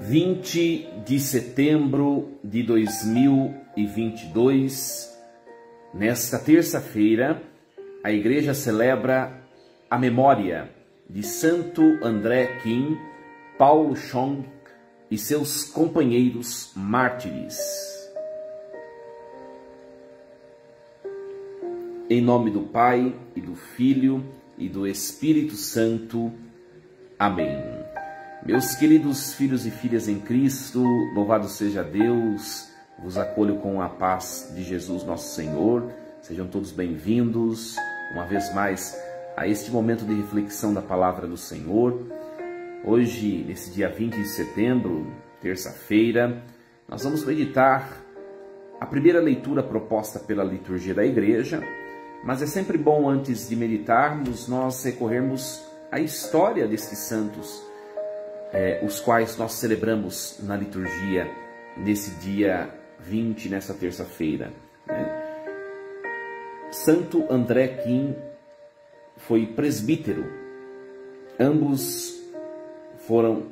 20 de setembro de 2022, nesta terça-feira, a Igreja celebra a memória de Santo André Kim, Paulo Chong e seus companheiros mártires. Em nome do Pai, e do Filho, e do Espírito Santo. Amém. Meus queridos filhos e filhas em Cristo, louvado seja Deus, vos acolho com a paz de Jesus nosso Senhor. Sejam todos bem-vindos, uma vez mais, a este momento de reflexão da Palavra do Senhor. Hoje, nesse dia 20 de setembro, terça-feira, nós vamos meditar a primeira leitura proposta pela liturgia da Igreja, mas é sempre bom, antes de meditarmos, nós recorrermos à história destes santos, os quais nós celebramos na liturgia nesse dia 20, nessa terça-feira. Santo André Kim foi presbítero. Ambos foram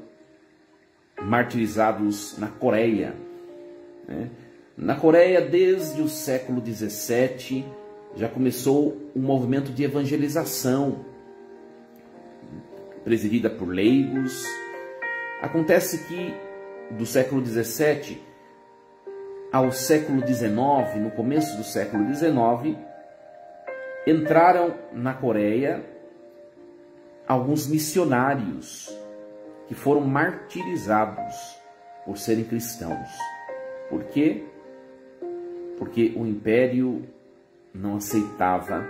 martirizados na Coreia. Na Coreia, desde o século XVII, já começou um movimento de evangelização, presidida por leigos. Acontece que do século XVII ao século XIX, no começo do século XIX, entraram na Coreia alguns missionários que foram martirizados por serem cristãos. Por quê? Porque o Império não aceitava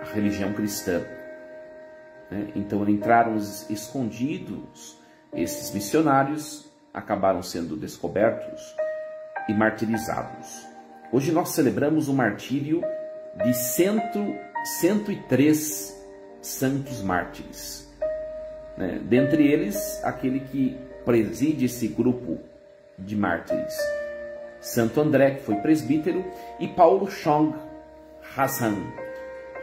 a religião cristã. Então entraram escondidos. Esses missionários acabaram sendo descobertos e martirizados. Hoje nós celebramos o martírio de 103 santos mártires. Dentre eles, aquele que preside esse grupo de mártires, Santo André, que foi presbítero, e Paulo Chong Hassan,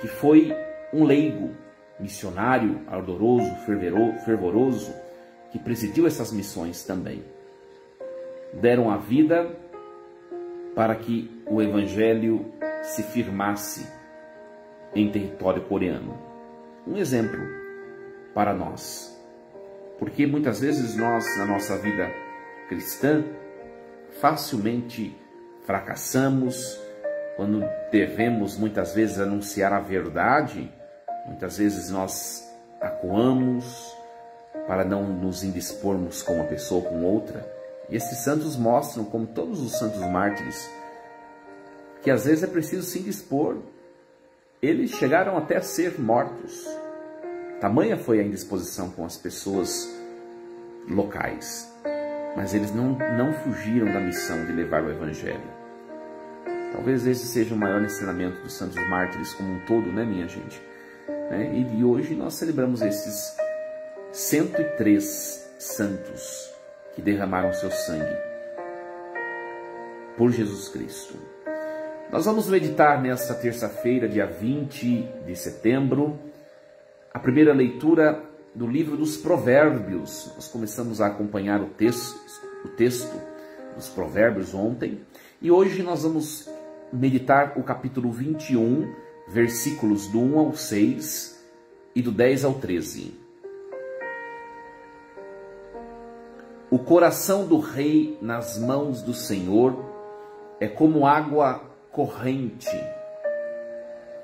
que foi um leigo, missionário, ardoroso, fervoroso, que presidiu essas missões também. Deram a vida para que o Evangelho se firmasse em território coreano. Um exemplo para nós, porque muitas vezes nós, na nossa vida cristã, facilmente fracassamos quando devemos muitas vezes anunciar a verdade. Muitas vezes nós acuamos para não nos indispormos com uma pessoa ou com outra. E esses santos mostram, como todos os santos mártires, que às vezes é preciso se indispor. Eles chegaram até a ser mortos. Tamanha foi a indisposição com as pessoas locais. Mas eles não fugiram da missão de levar o Evangelho. Talvez esse seja o maior ensinamento dos santos mártires como um todo, minha gente? E hoje nós celebramos esses 103 santos que derramaram seu sangue por Jesus Cristo. Nós vamos meditar nesta terça-feira, dia 20 de setembro, a primeira leitura do livro dos Provérbios. Nós começamos a acompanhar o texto dos Provérbios ontem, e hoje nós vamos meditar o capítulo 21, versículos do 1 ao 6 e do 10 ao 13. O coração do rei nas mãos do Senhor é como água corrente.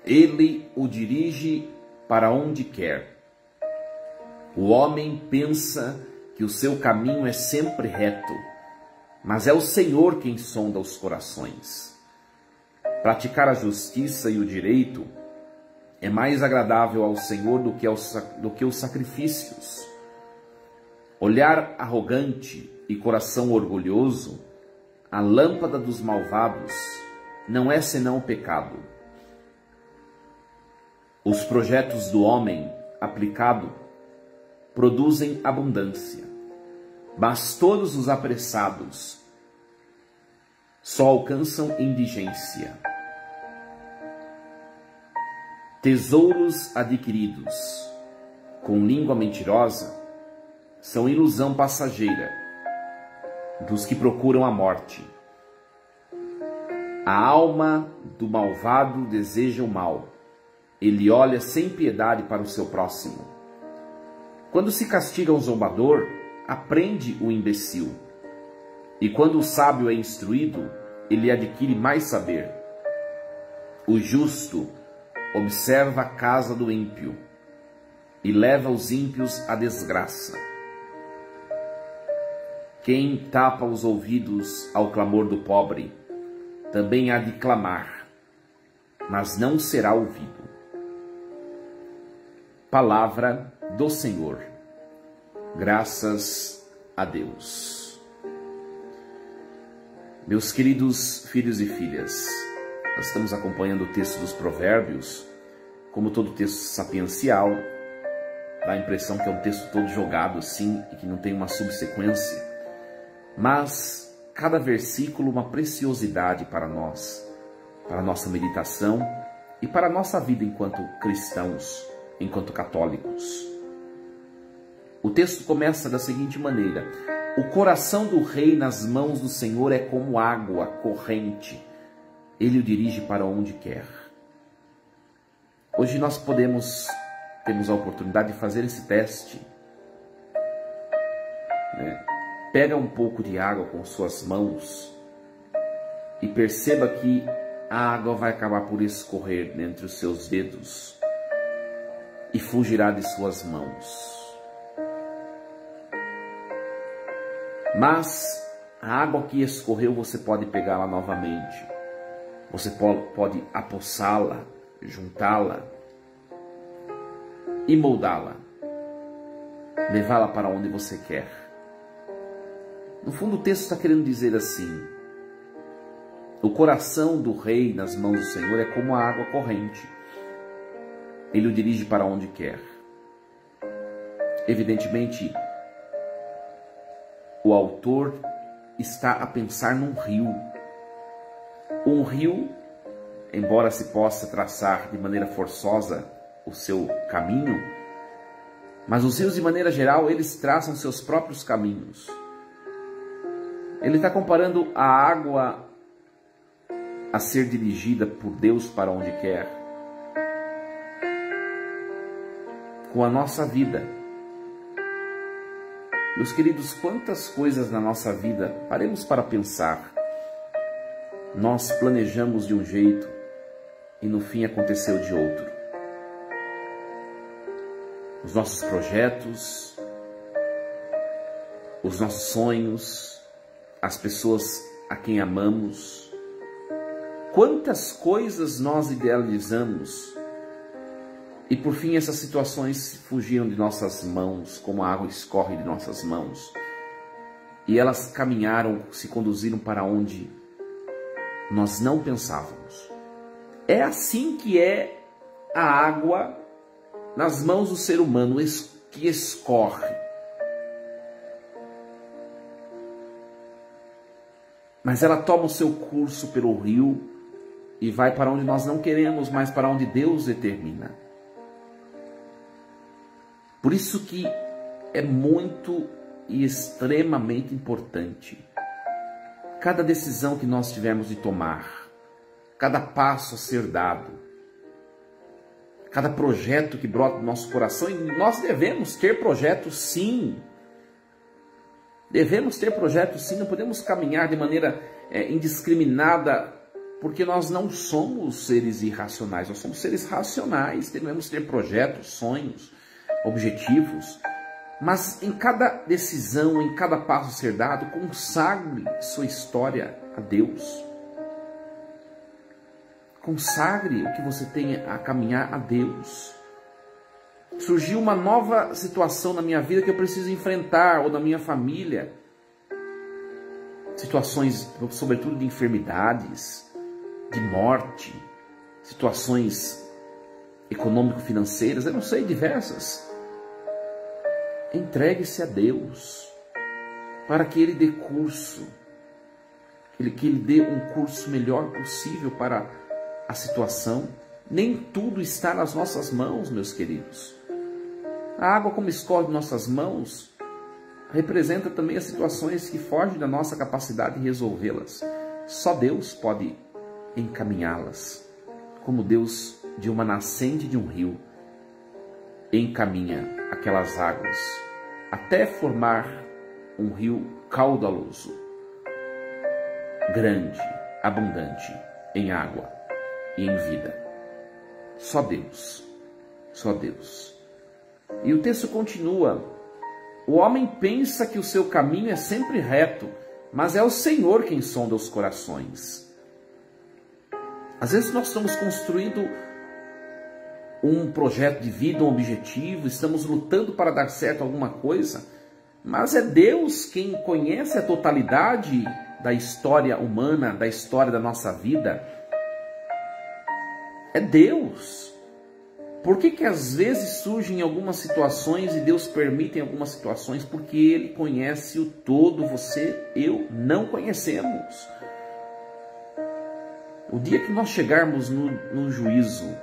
Ele o dirige para onde quer. O homem pensa que o seu caminho é sempre reto, mas é o Senhor quem sonda os corações. Praticar a justiça e o direito é mais agradável ao Senhor do que os sacrifícios. Olhar arrogante e coração orgulhoso, a lâmpada dos malvados, não é senão o pecado. Os projetos do homem aplicado produzem abundância, mas todos os apressados só alcançam indigência. Tesouros adquiridos com língua mentirosa são ilusão passageira, dos que procuram a morte. A alma do malvado deseja o mal. Ele olha sem piedade para o seu próximo. Quando se castiga um zombador, aprende o imbecil. E quando o sábio é instruído, ele adquire mais saber. O justo observa a casa do ímpio e leva os ímpios à desgraça. Quem tapa os ouvidos ao clamor do pobre, também há de clamar, mas não será ouvido. Palavra do Senhor. Graças a Deus. Meus queridos filhos e filhas, nós estamos acompanhando o texto dos Provérbios. Como todo texto sapiencial, dá a impressão que é um texto todo jogado assim e que não tem uma subsequência. Mas cada versículo uma preciosidade para nós, para a nossa meditação e para a nossa vida enquanto cristãos, enquanto católicos. O texto começa da seguinte maneira: o coração do rei nas mãos do Senhor é como água corrente, ele o dirige para onde quer. Hoje nós temos a oportunidade de fazer esse teste, né? Pega um pouco de água com suas mãos e perceba que a água vai acabar por escorrer entre os seus dedos e fugirá de suas mãos. Mas a água que escorreu você pode pegá-la novamente. Você pode apossá-la, juntá-la e moldá-la, levá-la para onde você quer. No fundo, o texto está querendo dizer assim: o coração do rei nas mãos do Senhor é como a água corrente. Ele o dirige para onde quer. Evidentemente, o autor está a pensar num rio. Um rio, embora se possa traçar de maneira forçosa o seu caminho, mas os rios, de maneira geral, eles traçam seus próprios caminhos. Ele está comparando a água a ser dirigida por Deus para onde quer com a nossa vida. Meus queridos, quantas coisas na nossa vida, paremos para pensar, nós planejamos de um jeito e no fim aconteceu de outro. Os nossos projetos, os nossos sonhos, as pessoas a quem amamos, quantas coisas nós idealizamos e por fim essas situações fugiram de nossas mãos, como a água escorre de nossas mãos, e elas caminharam, se conduziram para onde nós não pensávamos. É assim que é a água nas mãos do ser humano, que escorre. Mas ela toma o seu curso pelo rio e vai para onde nós não queremos, mas para onde Deus determina. Por isso que é muito e extremamente importante cada decisão que nós tivermos de tomar, cada passo a ser dado, cada projeto que brota do nosso coração. E nós devemos ter projetos, sim. Devemos ter projetos, sim. Não podemos caminhar de maneira indiscriminada, porque nós não somos seres irracionais, nós somos seres racionais. Devemos ter projetos, sonhos, objetivos, mas em cada decisão, em cada passo a ser dado, consagre sua história a Deus. Consagre o que você tem a caminhar a Deus. Surgiu uma nova situação na minha vida que eu preciso enfrentar, ou na minha família. Situações, sobretudo, de enfermidades, de morte, situações econômico-financeiras, eu não sei, diversas. Entregue-se a Deus para que Ele dê curso, que Ele dê um curso melhor possível para a situação. Nem tudo está nas nossas mãos, meus queridos. A água, como escorre de nossas mãos, representa também as situações que fogem da nossa capacidade de resolvê-las. Só Deus pode encaminhá-las, como Deus de uma nascente de um rio encaminha aquelas águas até formar um rio caudaloso, grande, abundante em água e em vida. Só Deus, só Deus. E o texto continua: o homem pensa que o seu caminho é sempre reto, mas é o Senhor quem sonda os corações. Às vezes nós estamos construindo um projeto de vida, um objetivo, estamos lutando para dar certo alguma coisa, mas é Deus quem conhece a totalidade da história humana, da história da nossa vida. É Deus. Por que às vezes surgem algumas situações e Deus permite algumas situações? Porque Ele conhece o todo, você, eu não conhecemos. O dia que nós chegarmos no juízo,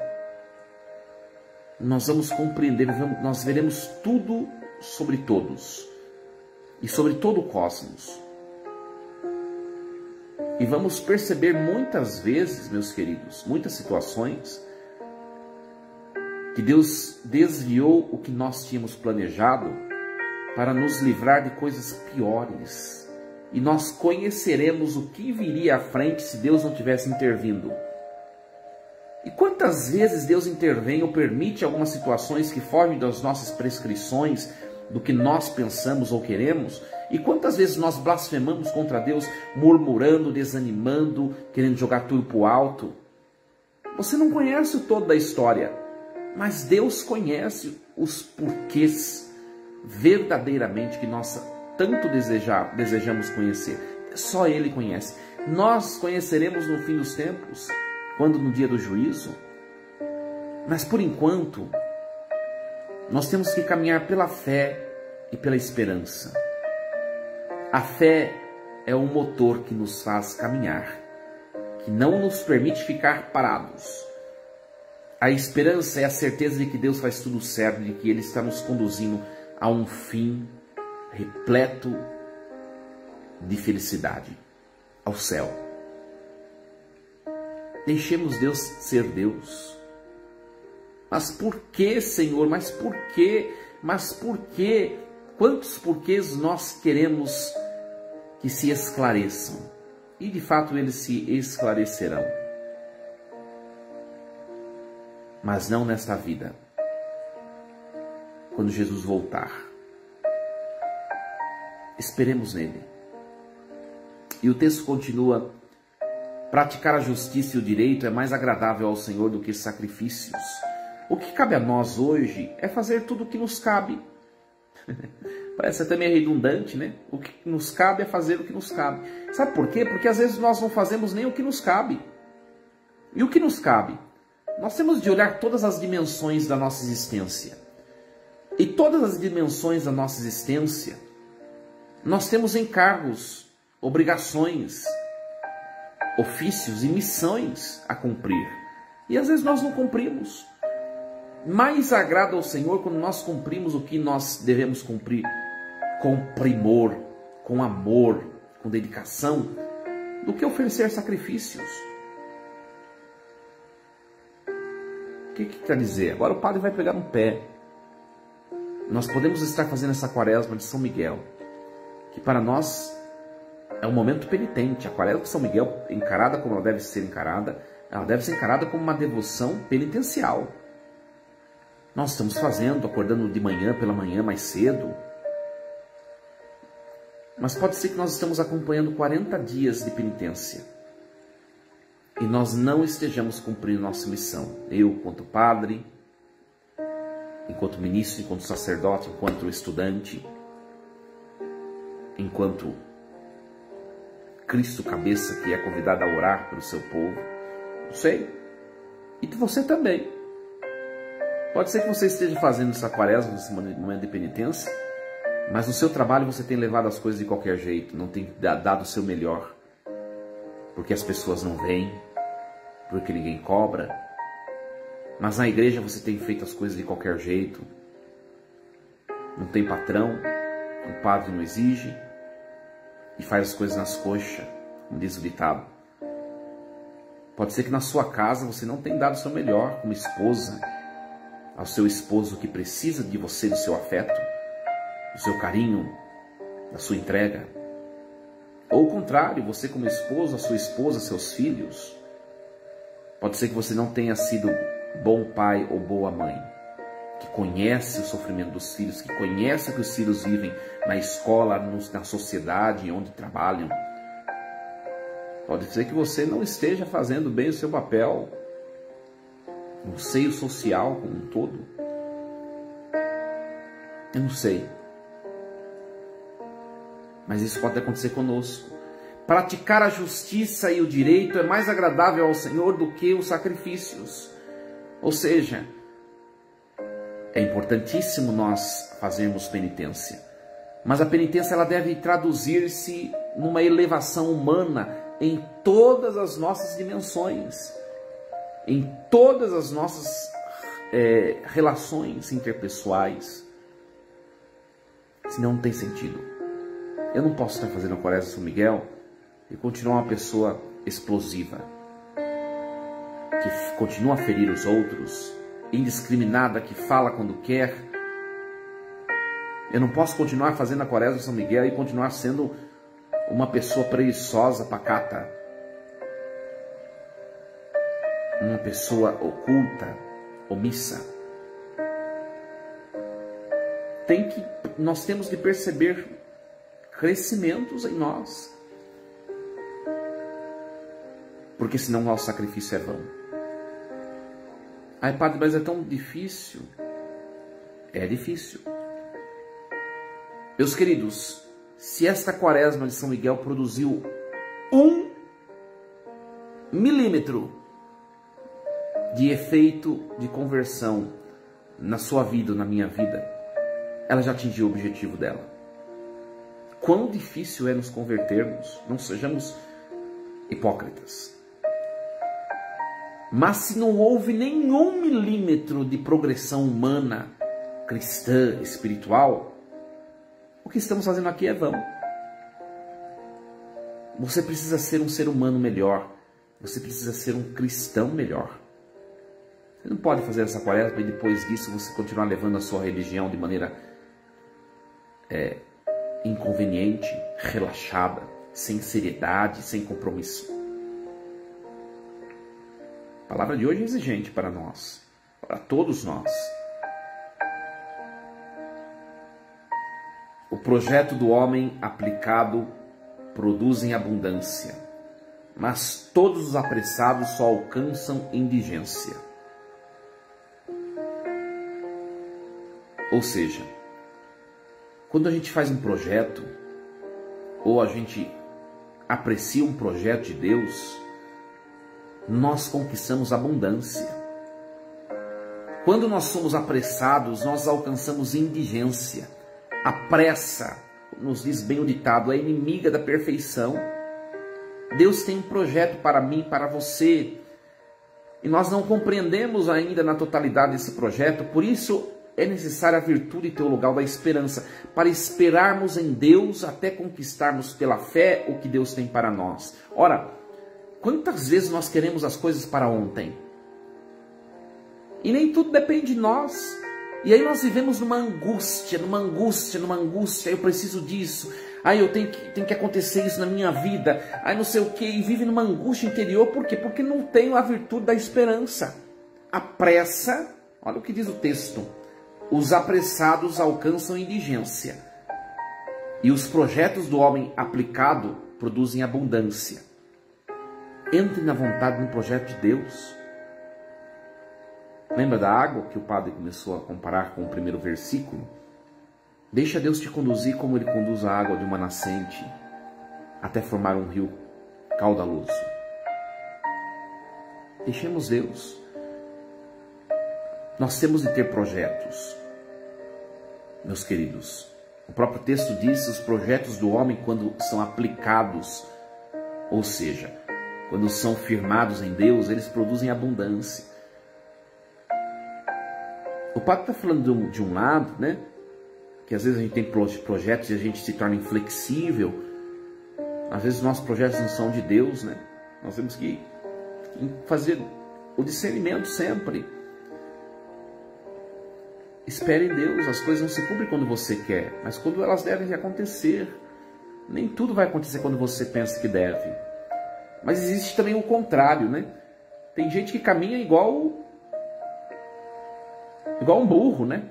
nós vamos compreender, nós veremos tudo sobre todos e sobre todo o cosmos. E vamos perceber muitas vezes, meus queridos, muitas situações, que Deus desviou o que nós tínhamos planejado para nos livrar de coisas piores. E nós conheceremos o que viria à frente se Deus não tivesse intervindo. E quantas vezes Deus intervém ou permite algumas situações que fogem das nossas prescrições, do que nós pensamos ou queremos, e quantas vezes nós blasfemamos contra Deus, murmurando, desanimando, querendo jogar tudo para o alto. Você não conhece o todo da história, mas Deus conhece os porquês verdadeiramente que nós tanto desejamos conhecer. Só Ele conhece. Nós conheceremos no fim dos tempos, quando no dia do juízo, mas por enquanto nós temos que caminhar pela fé e pela esperança. A fé é o motor que nos faz caminhar, que não nos permite ficar parados. A esperança é a certeza de que Deus faz tudo certo, de que Ele está nos conduzindo a um fim repleto de felicidade, ao céu. Deixemos Deus ser Deus. Mas por que, Senhor? Mas por quê? Mas por quê? Quantos porquês nós queremos que se esclareçam? E de fato eles se esclarecerão. Mas não nesta vida. Quando Jesus voltar. Esperemos nele. E o texto continua: praticar a justiça e o direito é mais agradável ao Senhor do que sacrifícios. O que cabe a nós hoje é fazer tudo o que nos cabe. Parece até meio redundante, né? O que nos cabe é fazer o que nos cabe. Sabe por quê? Porque às vezes nós não fazemos nem o que nos cabe. E o que nos cabe? Nós temos de olhar todas as dimensões da nossa existência. E todas as dimensões da nossa existência, nós temos encargos, obrigações, ofícios e missões a cumprir. E às vezes nós não cumprimos. Mais agrada ao Senhor quando nós cumprimos o que nós devemos cumprir com primor, com amor, com dedicação, do que oferecer sacrifícios. O que quer dizer? Agora o padre vai pegar no pé. Nós podemos estar fazendo essa quaresma de São Miguel, que para nós é um momento penitente. A quaresma de São Miguel, encarada como ela deve ser encarada, ela deve ser encarada como uma devoção penitencial. Nós estamos fazendo, acordando de manhã, pela manhã, mais cedo. Mas pode ser que nós estamos acompanhando 40 dias de penitência. E nós não estejamos cumprindo nossa missão. Eu, enquanto padre, enquanto ministro, enquanto sacerdote, enquanto estudante, enquanto Cristo cabeça que é convidado a orar pelo seu povo. Não sei. E você também. Pode ser que você esteja fazendo essa quaresma nesse momento de penitência, mas no seu trabalho você tem levado as coisas de qualquer jeito, não tem dado o seu melhor, porque as pessoas não vêm, porque ninguém cobra. Mas na igreja você tem feito as coisas de qualquer jeito, não tem patrão, o padre não exige e faz as coisas nas coxas, como diz o ditado. Pode ser que na sua casa você não tenha dado o seu melhor como esposa ao seu esposo que precisa de você, do seu afeto, do seu carinho, da sua entrega. Ou o contrário, você como esposo, a sua esposa, seus filhos. Pode ser que você não tenha sido bom pai ou boa mãe, que conhece o sofrimento dos filhos, que conhece o que os filhos vivem na escola, na sociedade, onde trabalham. Pode ser que você não esteja fazendo bem o seu papel no seio social como um todo. Eu não sei. Mas isso pode acontecer conosco. Praticar a justiça e o direito é mais agradável ao Senhor do que os sacrifícios. Ou seja, é importantíssimo nós fazermos penitência. Mas a penitência ela deve traduzir-se numa elevação humana em todas as nossas dimensões, em todas as nossas relações interpessoais. Senão não tem sentido. Eu não posso estar fazendo a Quaresma de São Miguel e continuar uma pessoa explosiva, que continua a ferir os outros, indiscriminada, que fala quando quer. Eu não posso continuar fazendo a Quaresma de São Miguel e continuar sendo uma pessoa preguiçosa, pacata, uma pessoa oculta, omissa. Nós temos que perceber crescimentos em nós, porque senão o nosso sacrifício é vão. Ai, padre, mas é tão difícil. É difícil. Meus queridos, se esta Quaresma de São Miguel produziu 1 milímetro de efeito de conversão na sua vida, na minha vida, ela já atingiu o objetivo dela. Quão difícil é nos convertermos, não sejamos hipócritas. Mas se não houve nenhum milímetro de progressão humana, cristã, espiritual, o que estamos fazendo aqui é vão. Você precisa ser um ser humano melhor. Você precisa ser um cristão melhor. Você não pode fazer essa Quaresma e depois disso você continuar levando a sua religião de maneira inconveniente, relaxada, sem seriedade, sem compromisso. A palavra de hoje é exigente para nós, para todos nós. O projeto do homem aplicado produz em abundância, mas todos os apressados só alcançam indigência. Ou seja, quando a gente faz um projeto, ou a gente aprecia um projeto de Deus, nós conquistamos abundância. Quando nós somos apressados, nós alcançamos indigência. A pressa, nos diz bem o ditado, é inimiga da perfeição. Deus tem um projeto para mim, para você, e nós não compreendemos ainda na totalidade esse projeto. Por isso é necessária a virtude teologal da esperança, para esperarmos em Deus até conquistarmos pela fé o que Deus tem para nós. Ora, quantas vezes nós queremos as coisas para ontem? E nem tudo depende de nós. E aí nós vivemos numa angústia. Eu preciso disso. Aí eu tenho que acontecer isso na minha vida. Aí não sei o que. E vive numa angústia interior. Por quê? Porque não tenho a virtude da esperança. A pressa, olha o que diz o texto. Os apressados alcançam indigência. E os projetos do homem aplicado produzem abundância. Entre na vontade no projeto de Deus. Lembra da água que o padre começou a comparar com o primeiro versículo? Deixa Deus te conduzir como Ele conduz a água de uma nascente até formar um rio caudaloso. Deixemos Deus. Nós temos de ter projetos, meus queridos. O próprio texto diz: os projetos do homem, quando são aplicados, ou seja, quando são firmados em Deus, eles produzem abundância. O padre está falando de um lado, né? que às vezes a gente tem projetos e a gente se torna inflexível. Às vezes nossos projetos não são de Deus, né? Nós temos que fazer o discernimento sempre. Espere em Deus, as coisas não se cumprem quando você quer, mas quando elas devem acontecer. Nem tudo vai acontecer quando você pensa que deve. Mas existe também o contrário, né? Tem gente que caminha igual um burro, né?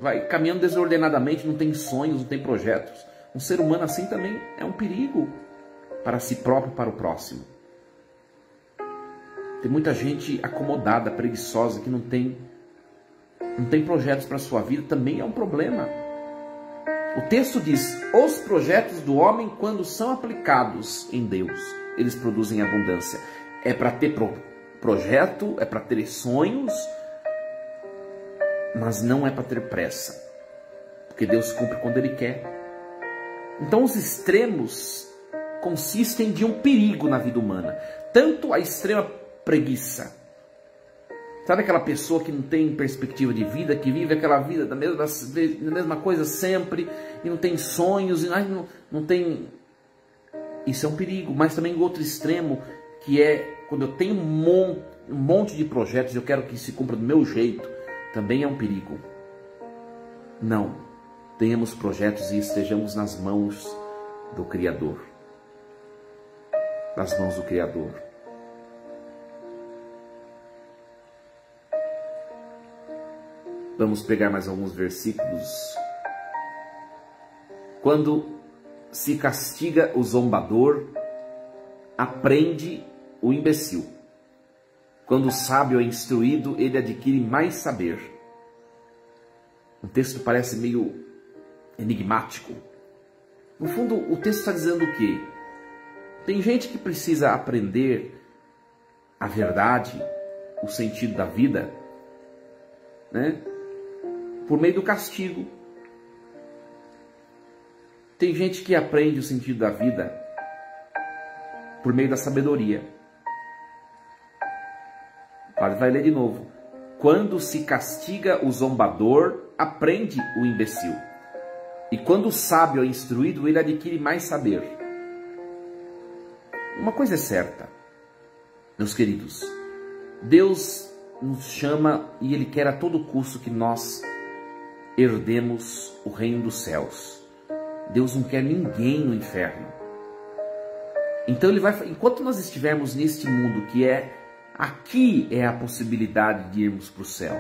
Vai caminhando desordenadamente, não tem sonhos, não tem projetos. Um ser humano assim também é um perigo para si próprio e para o próximo. Tem muita gente acomodada, preguiçosa, que não tem projetos para a sua vida, também é um problema. O texto diz: os projetos do homem, quando são aplicados em Deus, eles produzem abundância. É para ter projeto, é para ter sonhos, mas não é para ter pressa, porque Deus cumpre quando Ele quer. Então os extremos consistem de um perigo na vida humana. Tanto a extrema preguiça, sabe aquela pessoa que não tem perspectiva de vida, que vive aquela vida da mesma coisa sempre, e não tem sonhos, e não tem... Isso é um perigo. Mas também o outro extremo, que é quando eu tenho um monte de projetos, eu quero que se cumpra do meu jeito, também é um perigo. Não, tenhamos projetos e estejamos nas mãos do Criador. Nas mãos do Criador. Vamos pegar mais alguns versículos. Quando se castiga o zombador, aprende o imbecil. Quando o sábio é instruído, ele adquire mais saber. Um texto parece meio enigmático. No fundo, o texto está dizendo o quê? Tem gente que precisa aprender a verdade, o sentido da vida, né? Por meio do castigo. Tem gente que aprende o sentido da vida por meio da sabedoria. O padre vai ler de novo. Quando se castiga o zombador, aprende o imbecil. E quando o sábio é instruído, ele adquire mais saber. Uma coisa é certa, meus queridos. Deus nos chama e Ele quer a todo custo que nós herdemos o reino dos céus. Deus não quer ninguém no inferno. Então Ele vai, enquanto nós estivermos neste mundo aqui é a possibilidade de irmos para o céu.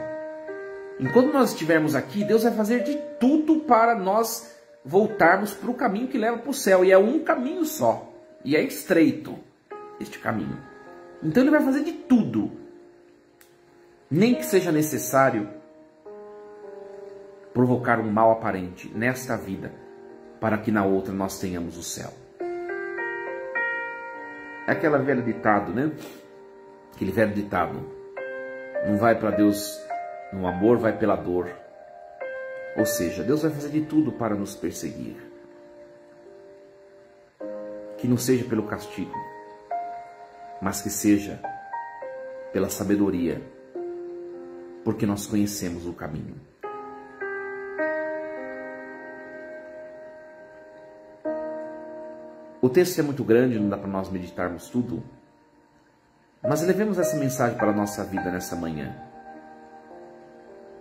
Enquanto nós estivermos aqui, Deus vai fazer de tudo para nós voltarmos para o caminho que leva para o céu. E é um caminho só. E é estreito este caminho. Então Ele vai fazer de tudo, nem que seja necessário provocar um mal aparente nesta vida, para que na outra nós tenhamos o céu. É aquele velho ditado, né? Aquele velho ditado: não vai para Deus no amor, vai pela dor. Ou seja, Deus vai fazer de tudo para nos perseguir. Que não seja pelo castigo, mas que seja pela sabedoria, porque nós conhecemos o caminho. O texto é muito grande, não dá para nós meditarmos tudo, mas levemos essa mensagem para a nossa vida nessa manhã,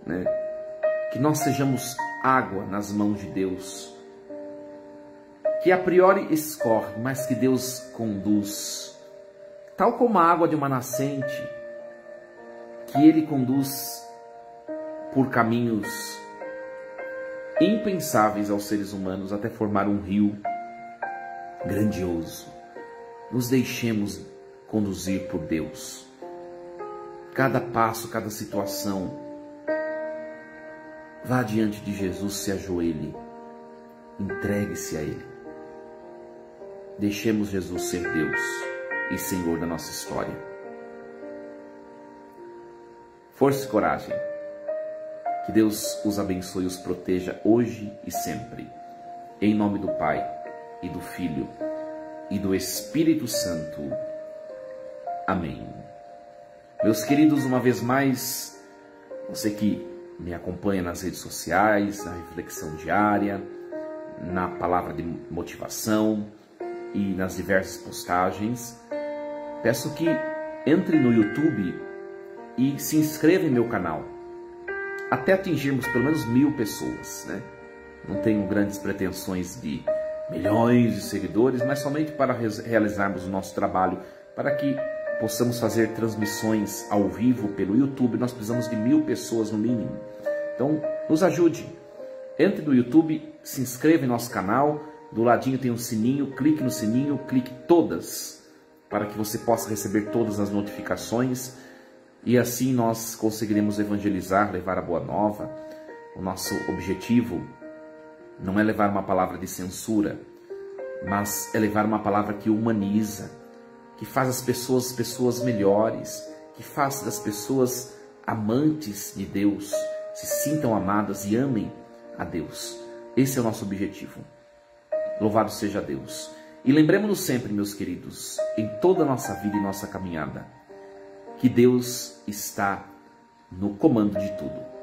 né? Que nós sejamos água nas mãos de Deus, que a priori escorre, mas que Deus conduz, tal como a água de uma nascente, que Ele conduz por caminhos impensáveis aos seres humanos, até formar um rio grandioso. Nos deixemos conduzir por Deus. Cada passo, cada situação, vá diante de Jesus, se ajoelhe, entregue-se a Ele. Deixemos Jesus ser Deus e Senhor da nossa história. Força e coragem. Que Deus os abençoe e os proteja hoje e sempre. Em nome do Pai, e do Filho, e do Espírito Santo. Amém. Meus queridos, uma vez mais, você que me acompanha nas redes sociais, na reflexão diária, na palavra de motivação e nas diversas postagens. Peço que entre no YouTube e se inscreva em meu canal, até atingirmos pelo menos 1000 pessoas, né? Não tenho grandes pretensões de milhões de seguidores, mas somente para realizarmos o nosso trabalho, para que possamos fazer transmissões ao vivo pelo YouTube. Nós precisamos de 1000 pessoas no mínimo. Então, nos ajude. Entre no YouTube, se inscreva em nosso canal. Do ladinho tem um sininho, clique no sininho, clique todas, para que você possa receber todas as notificações. E assim nós conseguiremos evangelizar, levar a boa nova. O nosso objetivo não é levar uma palavra de censura, mas é levar uma palavra que humaniza, que faz as pessoas melhores, que faz das pessoas amantes de Deus, se sintam amadas e amem a Deus. Esse é o nosso objetivo. Louvado seja Deus. E lembremos-nos sempre, meus queridos, em toda a nossa vida e nossa caminhada, que Deus está no comando de tudo.